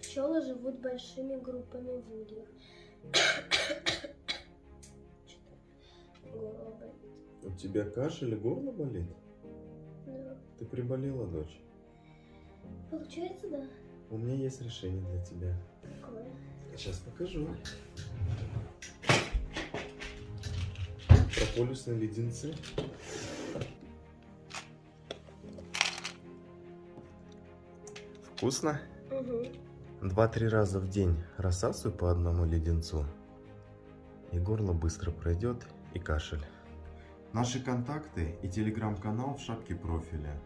Пчелы живут большими группами в ульях. Горло болит. У тебя кашель и горло болит? Да. Ты приболела, дочь? Получается, да. У меня есть решение для тебя. Какое? Сейчас покажу. Прополисные леденцы. Вкусно? Угу. 2-3 раза в день рассасывай по одному леденцу, и горло быстро пройдет, и кашель. Наши контакты и телеграм-канал в шапке профиля.